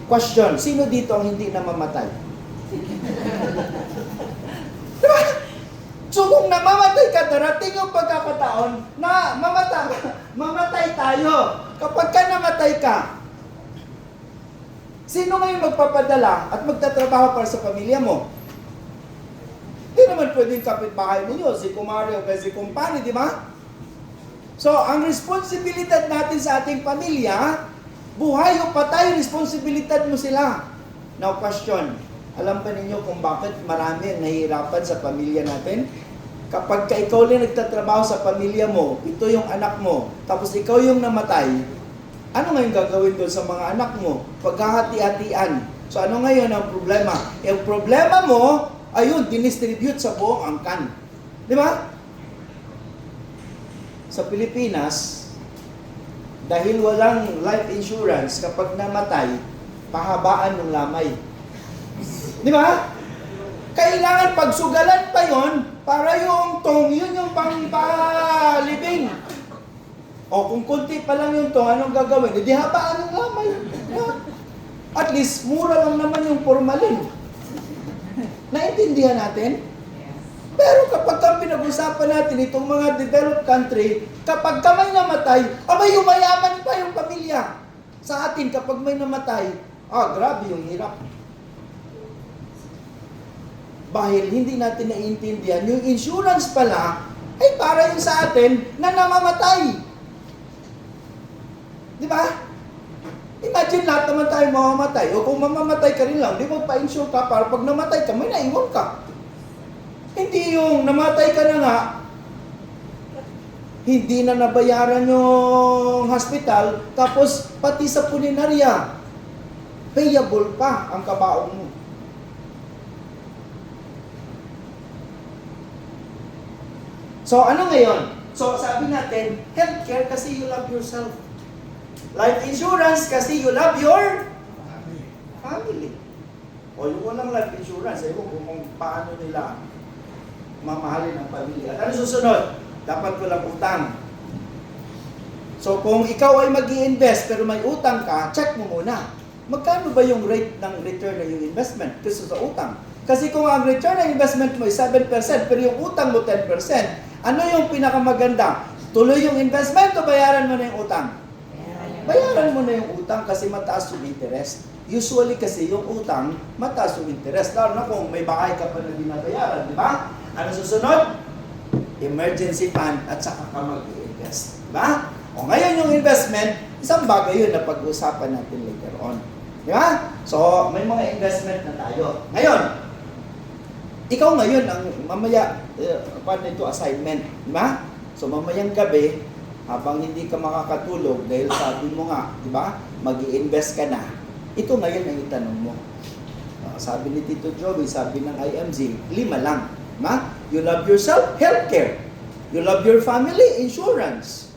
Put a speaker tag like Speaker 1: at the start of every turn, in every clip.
Speaker 1: Question, sino dito ang hindi namamatay? Diba? So kung namamatay ka, darating yung pagkakataon na mamatay tayo. Kapag ka namatay ka, sino ngayon magpapadala at magtatrabaho para sa pamilya mo? Hindi naman pwedeng kapitbahay ninyo, si kumari o si kumpani, di ba? So, ang responsibilidad natin sa ating pamilya, buhay o patay, responsibilidad mo sila. Now, question, alam ba ninyo kung bakit marami ang nahihirapan sa pamilya natin? Kapag ikaw lang nagtatrabaho sa pamilya mo, ito yung anak mo, tapos ikaw yung namatay, ano ngayon gagawin doon sa mga anak mo? Paghahati-hatian. So, ano ngayon ang problema? Yung problema mo, ayun, dinistribute sa buong angkan. Di ba? Sa Pilipinas, dahil walang life insurance, kapag namatay, pahabaan ng lamay. Di ba? Kailangan pagsugalan pa yon para yung tong, yun yung pangpalibing. O kung kunti pa lang yung tong, anong gagawin? Hindi habaan ng lamay. At least, mura lang naman yung formalin. Naintindihan natin? Pero kapag pinag-usapan natin itong mga developed country, kapag ka may namatay, abay yumayaman pa yung pamilya. Sa atin, kapag may namatay, grabe yung hirap. Dahil hindi natin naiintindihan, yung insurance pala, ay para yung sa atin na namamatay. Di ba? Imagine lahat naman tayo mamamatay. O kung mamamatay ka rin lang, di mo pa-insure ka para pag namatay ka, may naiwan ka. Hindi yung namatay ka na nga, hindi na nabayaran yung hospital, tapos pati sa puninarya, payable pa ang kabaong mo. So ano ngayon? So sabi natin, healthcare kasi you love yourself. Life insurance kasi you love your family. O yung walang life insurance, ewan ko kung paano nila mamahalin ang pamilya. At ano susunod? Dapat walang utang. So kung ikaw ay mag-i-invest pero may utang ka, check mo muna. Magkano ba yung rate ng return ng yung investment kasi sa utang? Kasi kung ang return ng investment mo ay 7% pero yung utang mo 10%, ano yung pinakamaganda? Tuloy yung investment o bayaran mo na yung utang? Bayaran mo na yung utang kasi mataas yung interest. Usually kasi yung utang, mataas yung interest. Lalo na kung may bahay ka pa na binabayaran, di ba? Ano susunod? Emergency fund at saka ka mag-i-invest. Di ba? O ngayon yung investment, isang bagay yun na pag-usapan natin later on. Di ba? So, may mga investment na tayo. Ngayon, ikaw ngayon, ang mamaya, paano ito, assignment. Di ba? So, mamayang gabi, habang hindi ka makakatulog, dahil sabi mo nga, di ba, mag-i-invest ka na, ito ngayon ang itanong mo. Sabi ni Tito Joey, sabi ng IMZ, 5 lang. Ma? You love yourself, healthcare. You love your family, insurance.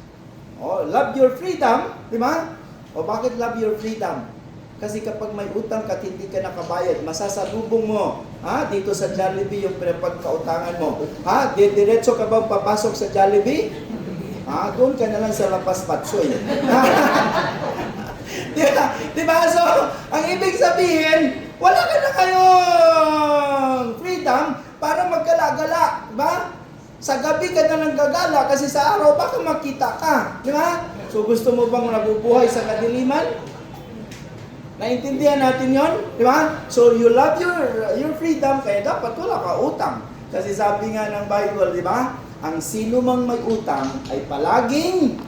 Speaker 1: Oh, love your freedom, di ba? O bakit love your freedom? Kasi kapag may utang ka at hindi ka nakabayad, masasalubong mo, dito sa Jollibee yung pinapagkautangan mo. Diretso ka bang papasok sa Jollibee? Doon ka na lang sa Lapas Patsoy. Diba? So, ang ibig sabihin, wala ka na kayong freedom para magkala-gala. Diba? Sa gabi ka na lang gagala kasi sa araw baka makita ka. Diba? So, gusto mo bang nabubuhay sa kadiliman? Naintindihan natin yon, diba? So, you love your freedom, kaya dapat wala ka utang. Kasi sabi nga ng Bible, diba? Ang sino mang may utang ay palaging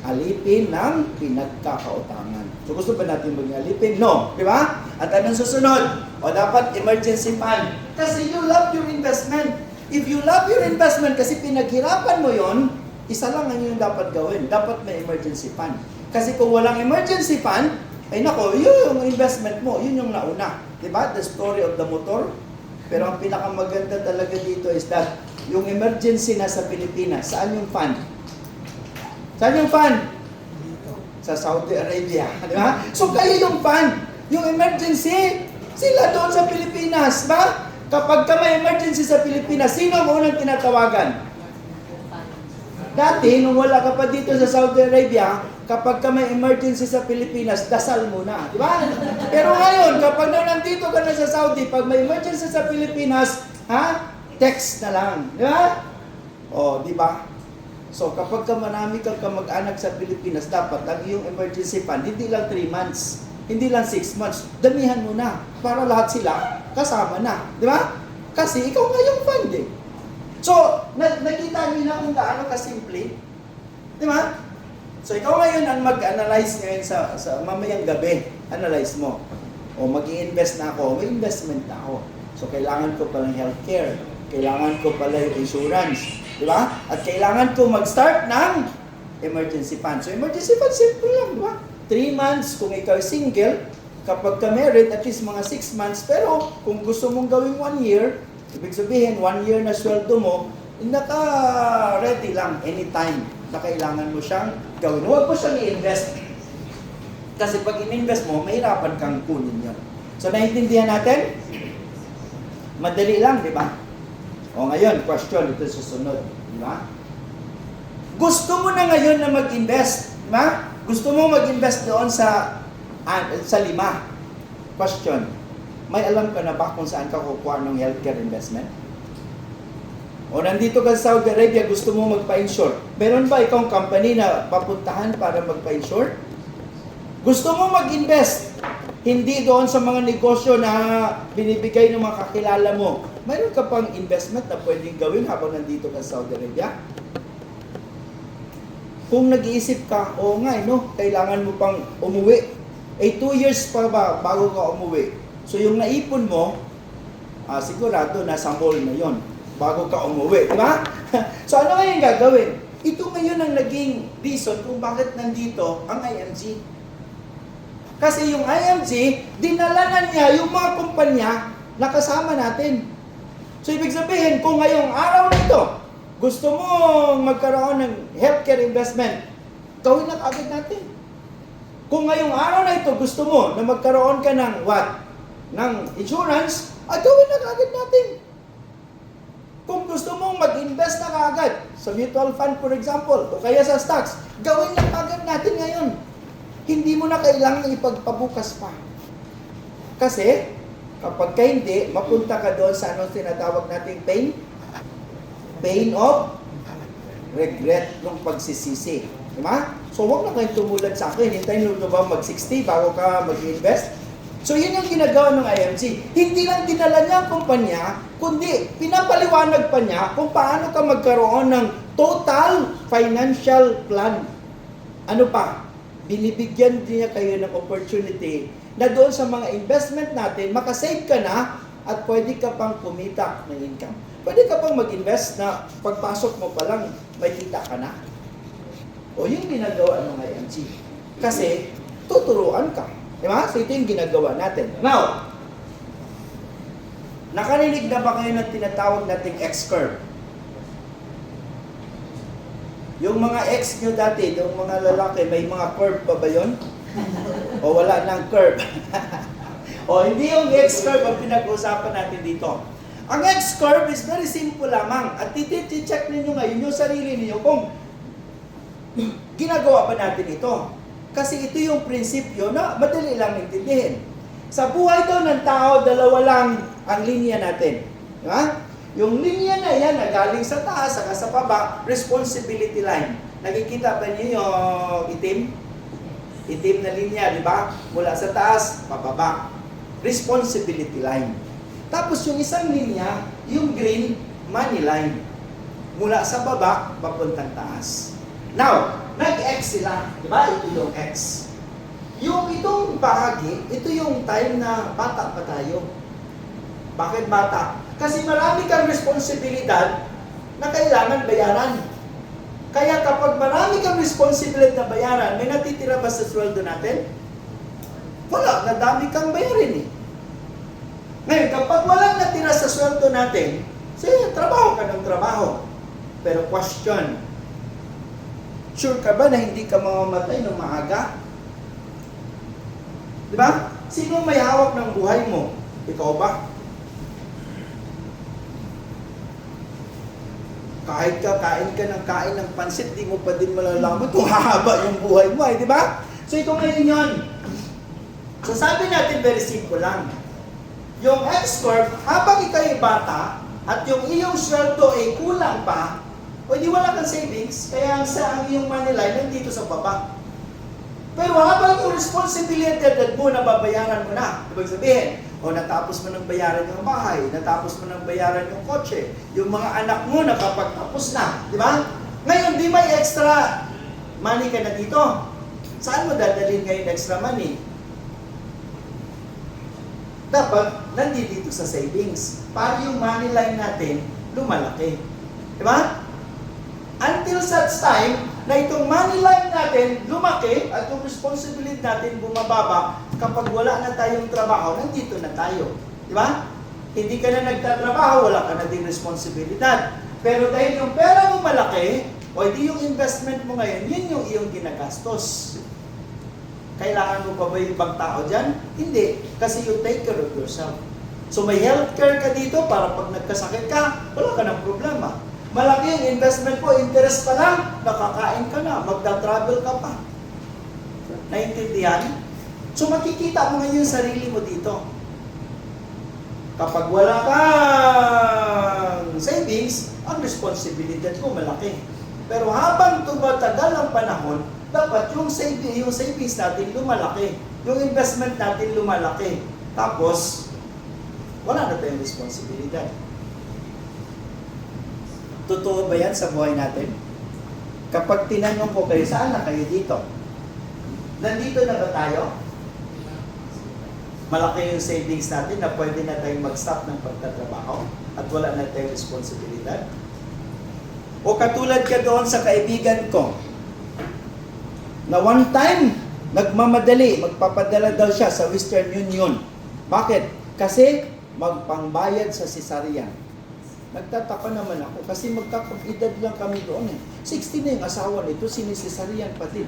Speaker 1: alipin ng pinagkakautangan. So gusto ba natin maging alipin? No. Di ba? At anong susunod? O dapat emergency fund. Kasi you love your investment. If you love your investment kasi pinaghirapan mo yon, isa lang ang yung dapat gawin. Dapat may emergency fund. Kasi kung walang emergency fund, ay nako, yun yung investment mo, yun yung nauna. Di ba? The story of the motor. Pero ang pinakamaganda talaga dito is that yung emergency na sa Pilipinas, saan yung fund? Saan yung fund? Sa Saudi Arabia. Di ba? So kayo yung fund. Yung emergency, sila doon sa Pilipinas. Ba? Kapag ka may emergency sa Pilipinas, sino ang unang tinatawagan? Dati, nung wala ka pa dito sa Saudi Arabia, kapag ka may emergency sa Pilipinas, dasal muna. Di ba? Pero ngayon, kapag nandito ka na sa Saudi, pag may emergency sa Pilipinas, text na lang. Di ba? O, di ba? So, kapag ka marami kang kamag-anak sa Pilipinas, dapat ang iyong emergency fund, hindi lang 3 months, hindi lang 6 months, damihan mo na para lahat sila kasama na. Di ba? Kasi ikaw nga yung fund eh. So, nakita niyo na kung gaano kasimple. Di ba? So, ikaw ngayon ang mag-analyze ngayon sa mamayang gabi. Analyze mo. O, mag-i-invest na ako. May investment na ako. So, kailangan ko palang healthcare. Kailangan ko pala yung insurance. Di ba? At kailangan ko mag-start ng emergency fund. So, emergency fund, simple lang. Di ba? 3 months kung ikaw single. Kapag ka married, at least mga 6 months. Pero, kung gusto mong gawing 1 year, ibig sabihin, 1 year na sweldo mo, naka-ready lang anytime na kailangan mo siyang gawin. Huwag mo siyang i-invest. Kasi pag in-invest mo, mahirapan kang kunin yun. So, naiintindihan natin? Madali lang, di ba? O ngayon, question, ito susunod. Di ba? Gusto mo na ngayon na mag-invest. Di ba? Gusto mo mag-invest doon sa 5. Question, may alam ka na ba kung saan ka kukuha ng healthcare investment? O nandito ka sa Saudi Arabia, gusto mo magpa-insure. Meron ba ikaw company na papuntahan para magpa-insure? Gusto mo mag-invest, hindi doon sa mga negosyo na binibigay ng mga kakilala mo. Mayroon ka pang investment na pwedeng gawin habang nandito ka sa Saudi Arabia? Kung nag-iisip ka, oo nga, no, kailangan mo pang umuwi. 2 years pa ba bago ka umuwi? So yung naipon mo, sigurado nasa mall na yon bago ka umuwi, di ba? So ano ngayon gagawin? Ito ngayon ang naging reason kung bakit nandito ang IMG. Kasi yung IMG, dinala na niya yung mga kumpanya na kasama natin. So ibig sabihin, kung ngayong araw nito, gusto mo magkaroon ng healthcare investment, gawin na agad natin. Kung ngayong araw na ito, gusto mo na magkaroon ka ng what? Ng insurance, gawin na agad natin. Kung gusto mong mag-invest na kaagad sa mutual fund, for example, o kaya sa stocks, gawin na agad natin ngayon. Hindi mo na kailangan ipagpabukas pa. Kasi, kapag ka hindi, mapunta ka doon sa anong tinatawag nating pain? Pain of regret, ng pagsisisi. Diba? So, huwag na kayong tumulad sa akin. Hintayin nyo ba mag-60 bago ka mag-invest? So, yun yung ginagawa ng IMG. Hindi lang dinala niya ang kumpanya, kundi pinapaliwanag pa niya kung paano ka magkaroon ng total financial plan. Ano pa? Binibigyan din niya kayo ng opportunity na doon sa mga investment natin, makasave ka na at pwede ka pang kumita ng income. Pwede ka pang mag-invest na pagpasok mo pa lang, may kita ka na. O yung ginagawa ng IMG. Kasi, tuturuan ka. Diba? So ito yung ginagawa natin. Now, nakarinig na ba kayo ng tinatawag nating X-curve? Yung mga X nyo dati, yung mga lalaki, may mga curve pa ba yun? O wala nang curve? O hindi yung X-curve ang pinag-uusapan natin dito. Ang X-curve is very simple lamang. At check ninyo ngayon yung sarili niyo kung ginagawa ba natin ito. Kasi ito yung prinsipyo na madali lang intindihin. Sa buhay daw ng tao, dalawa lang ang linya natin. Diba? Yung linya na yan na galing sa taas saka sa baba, responsibility line. Nakikita ba niyo yung itim? Itim na linya, di ba? Mula sa taas, pababa. Responsibility line. Tapos yung isang linya, yung green, money line. Mula sa baba, papuntang taas. Now, nag-X sila. Di ba? Ito yung X. Yung itong bahagi, ito yung time na bata pa tayo. Bakit bata? Kasi marami kang responsibilidad na kailangan bayaran. Kaya kapag marami kang responsibilidad na bayaran, may natitira ba sa sweldo natin? Wala, nadami kang bayarin eh. Ngayon, kapag walang natira sa sweldo natin, sige, trabaho ka ng trabaho. Pero question, sure ka ba na hindi ka mamamatay ng maaga? Diba? Sino may hawak ng buhay mo? Ikaw ba? Kahit kain ng pansit, di mo pa din malalaman kung hahaba yung buhay mo, di ba? So ito ngayon yun. So sabi natin, very simple lang. Yung X-Corp, habang ikaw ay bata, at yung iyong sweldo ay kulang pa, o di wala kang savings, kaya ang iyong money line nandito sa baba. Pero habang yung responsibilidad mo na babayaran mo na, ibig sabihin, o natapos mo ng bayaran yung bahay, natapos mo ng bayaran yung kotse, yung mga anak mo nakapagtapos na, di ba? Ngayon, di may extra money ka na dito. Saan mo dadalhin ngayon extra money? Dapat nandito sa savings para yung money line natin lumalaki. Di ba? Until such time na itong money line natin lumaki at yung responsibility natin bumababa, kapag wala na tayong trabaho, nandito na tayo. Di ba? Hindi ka na nagtatrabaho, wala ka na din responsibilidad. Pero dahil yung pera mo malaki, o hindi yung investment mo ngayon, yun yung iyong ginagastos. Kailangan mo pa ba yung ibang tao dyan? Hindi. Kasi you take care of yourself. So may healthcare ka dito para pag nagkasakit ka, wala ka ng problema. Malaki yung investment mo, interest pa lang, nakakain ka na, magda-travel ka pa. Naintindihan? So makikita mo ngayon yung sarili mo dito. Kapag wala kang savings, ang responsibilidad mo malaki. Pero habang tumatagal ang panahon, dapat yung savings natin lumalaki. Yung investment natin lumalaki. Tapos, wala na tayong responsibilidad. Totoo ba yan sa buhay natin? Kapag tinanong ko kayo, saan na kayo dito? Nandito na ba tayo? Malaki yung savings natin na pwede na tayong mag-stop ng pagtatrabaho at wala na tayong responsibilidad? O katulad ka doon sa kaibigan ko, na one time, nagmamadali, magpapadala daw siya sa Western Union. Bakit? Kasi magpangbayad sa cesarean. Nagtataka naman ako kasi magkakapag-edad lang kami doon eh. 60 na yung asawa nito, sinisesarian pati.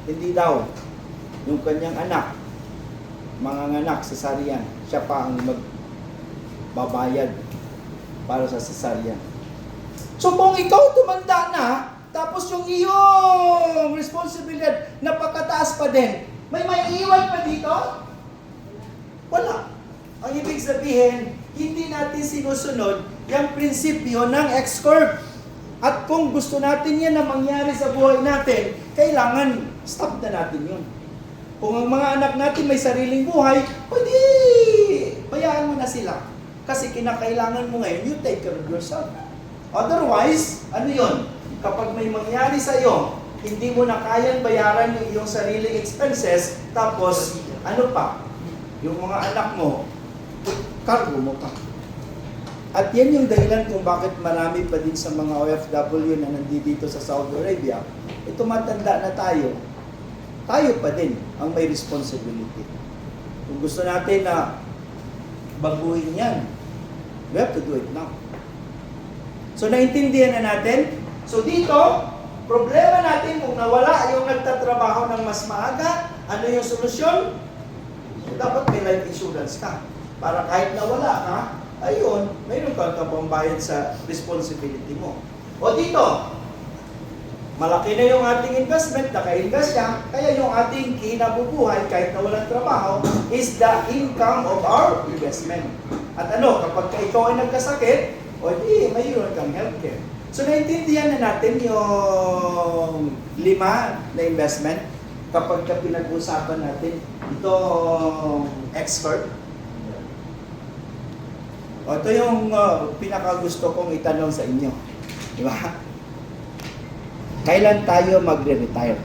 Speaker 1: Hindi daw. Yung kanyang anak, manganganak, cesarean. Siya pa ang magbabayad para sa cesarean. So kung ikaw tumanda na, tapos yung iyong responsibilidad napakataas pa din, may iwan pa dito? Wala. Ang ibig sabihin, hindi natin sinusunod yung prinsipyo ng X-Corp. At kung gusto natin yan na mangyari sa buhay natin, kailangan stop na natin yun. Kung ang mga anak natin may sariling buhay, pwede, bayaan mo na sila. Kasi kinakailangan mo ngayon, you take care of yourself. Otherwise, ano yun? Kapag may mangyari sa iyo, hindi mo na kayang bayaran yung iyong sariling expenses, tapos, ano pa? Yung mga anak mo, cargo mo pa. At yan yung dahilan kung bakit marami pa din sa mga OFW na nandito sa Saudi Arabia, tumatanda na tayo pa din ang may responsibility. Kung gusto natin na baguhin yan, we have to do it now. So, naintindihan na natin? So, dito, problema natin kung nawala yung nagtatrabaho ng mas maaga, ano yung solusyon? So, dapat may life insurance ka. Para kahit nawala ka, ayun, mayroon kang pambayad sa responsibility mo. O dito, malaki na yung ating investment, naka-invest ka, kaya yung ating kinabubuhay kahit na walang trabaho is the income of our investment. At ano, kapag ikaw ay nagkasakit, o di, mayroon kang healthcare. So, naintindihan na natin yung 5 na investment kapag pinag-usapan natin itong X-Corp. O, ito yung pinakagusto kong itanong sa inyo. Di ba? Kailan tayo magre-retire?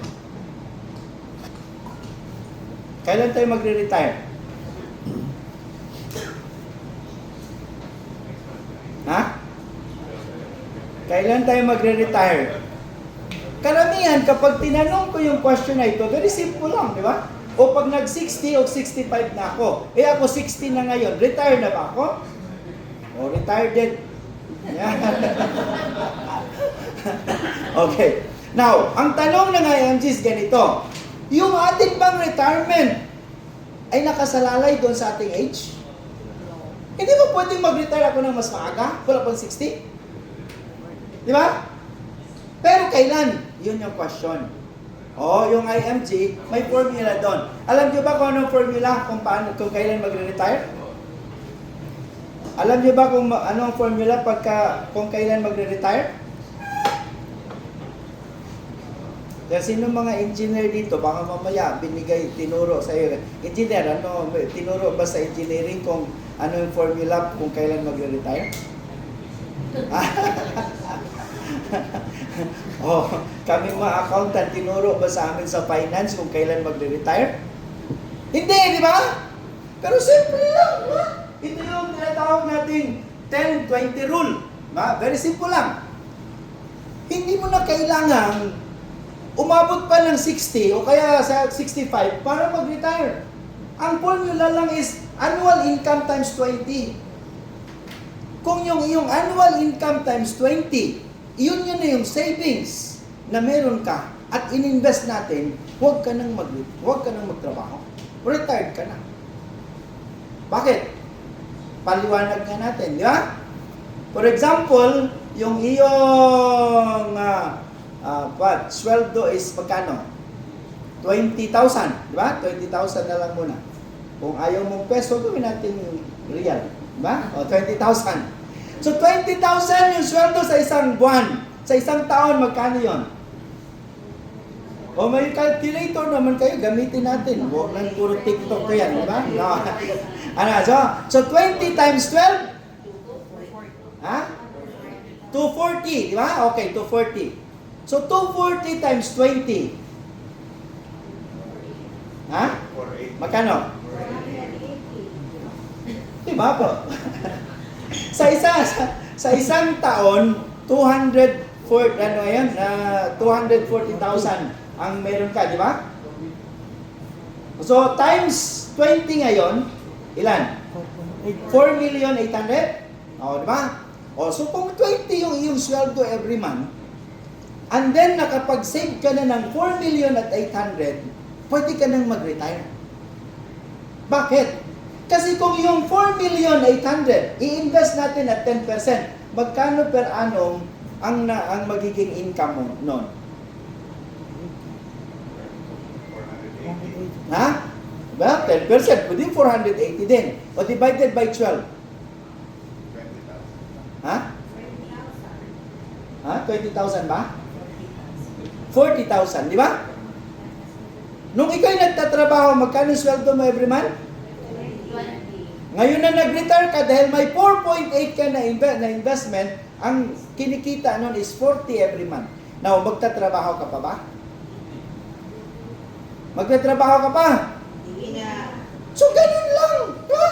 Speaker 1: Kailan tayo magre-retire? Ha? Kailan tayo magre-retire? Karamihan, kapag tinanong ko yung question na ito, very simple lang, di ba? O pag nag-60 o 65 na ako, ako 60 na ngayon, retire na ba ako? O retired din. Okay. Now, ang tanong na ngayon is ganito. Yung ating bang retirement ay nakasalalay doon sa ating age? Hindi ba pwedeng mag-retire ako ng mas maaga? Wala pang 60? Di ba? Pero kailan? Yun yung question. Yung IMG, may formula doon. Alam niyo ba kung anong formula kung kailan magre-retire? Alam niyo ba kung anong formula kung kailan magre-retire? Kaya sino mga engineer dito, baka mamaya tinuro sa iyo. Engineer, tinuro ba sa engineering kung ano yung formula kung kailan magre-retire? Kami mga accountant, tinuro ba sa amin sa finance kung kailan magre-retire? Hindi, di ba? Pero simple lang, di ba? Ito yung tinatawag nating 10-20 rule. Very simple lang. Hindi mo na kailangan umabot pa ng 60 o kaya sa 65 para mag-retire. Ang formula lang is annual income times 20. Kung yung iyong annual income times 20, yun na yung savings na meron ka at ininvest natin, huwag ka nang magtrabaho. Retired ka na. Bakit? Paliwanag nga natin, di ba? For example, yung iyong sweldo is magkano? 20,000, di ba? 20,000 na lang muna. Kung ayaw mong peso, gawin natin real, di ba? 20,000. So 20,000 yung sweldo sa isang buwan. Sa isang taon, magkano yon? May calculator naman kayo, gamitin natin. Huwag lang puro TikTok ko yan, di ba? No. So 20 times 12? 240, di ba? Okay, 240. So, 240 times 20. Magkano? Diba po? sa isang taon, 240,000 ang meron ka, di ba? So, times 20 ngayon, ilan? 4,800,000? Di ba? So, kung 20 yung iyong sweldo every month, and then, nakapag-save ka na ng 4,800,000, pwede ka nang mag-retire. Bakit? Kasi kung yung 4,800,000, i-invest natin at 10%, magkano per annum ang magiging income mo noon? Well, 10%, pwede 480 din. O divided by 12. 20,000 ba? 40,000, di ba? Nung ikaw'y nagtatrabaho, magkano sweldo mo every month? 20. Ngayon na nag-retire ka dahil may 4.8 ka na investment, ang kinikita nun is 40 every month. Now, magtatrabaho ka pa ba? Magtatrabaho ka pa? Hindi na. So, ganun lang. Diba?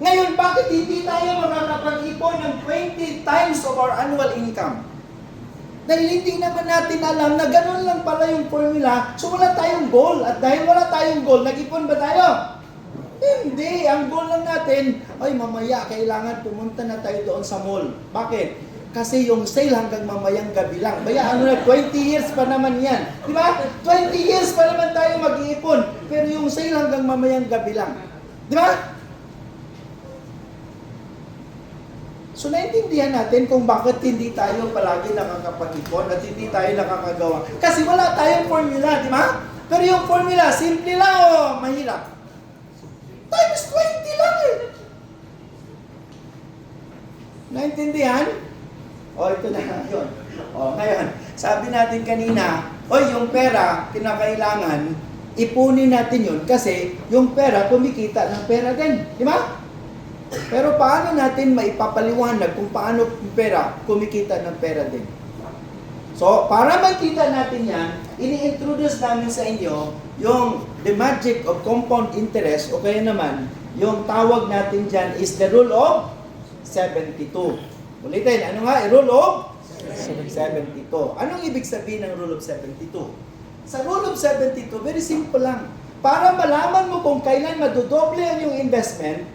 Speaker 1: Ngayon, bakit hindi tayo makakapag-ipon ng 20 times of our annual income? Dahil hindi naman natin alam na ganun lang pala yung formula, so wala tayong goal. At dahil wala tayong goal, nag-ipon ba tayo? Hindi. Ang goal lang natin, mamaya kailangan pumunta na tayo doon sa mall. Bakit? Kasi yung sale hanggang mamayang gabi lang. 20 years pa naman yan. Di ba? 20 years pa naman tayo mag-iipon. Pero yung sale hanggang mamayang gabi lang. Di ba? So, naintindihan natin kung bakit hindi tayo palagi nakakapag-ipon at hindi tayo nakakagawa. Kasi wala tayong formula, di ba? Pero yung formula, simple lang o mahirap? Times 20 lang eh. Naintindihan? Ito na yun. Ngayon, sabi natin kanina, yung pera, kinakailangan, ipunin natin yun kasi yung pera, kumikita ng pera din. Di ba? Pero paano natin maipapaliwanag kung paano yung pera kumikita ng pera din? So, para makita natin yan, ini-introduce namin sa inyo yung the magic of compound interest o kaya naman, yung tawag natin dyan is the rule of 72. Ulitin, ano nga? Rule of 72. Anong ibig sabihin ng rule of 72? Sa rule of 72, very simple lang. Para malaman mo kung kailan madodoble ang yung investment,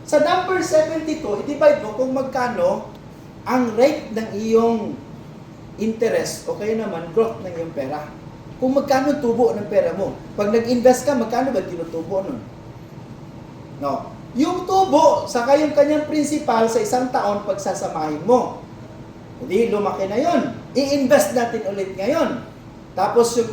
Speaker 1: sa number 72, i-divide mo kung magkano ang rate ng iyong interest o kaya naman growth ng iyong pera. Kung magkano tubo ng pera mo. Pag nag-invest ka, magkano ba tinutubo nun? No. Yung tubo, saka yung kanyang principal sa isang taon pagsasamahin mo. Hindi, lumaki na yon. I-invest natin ulit ngayon. Tapos yung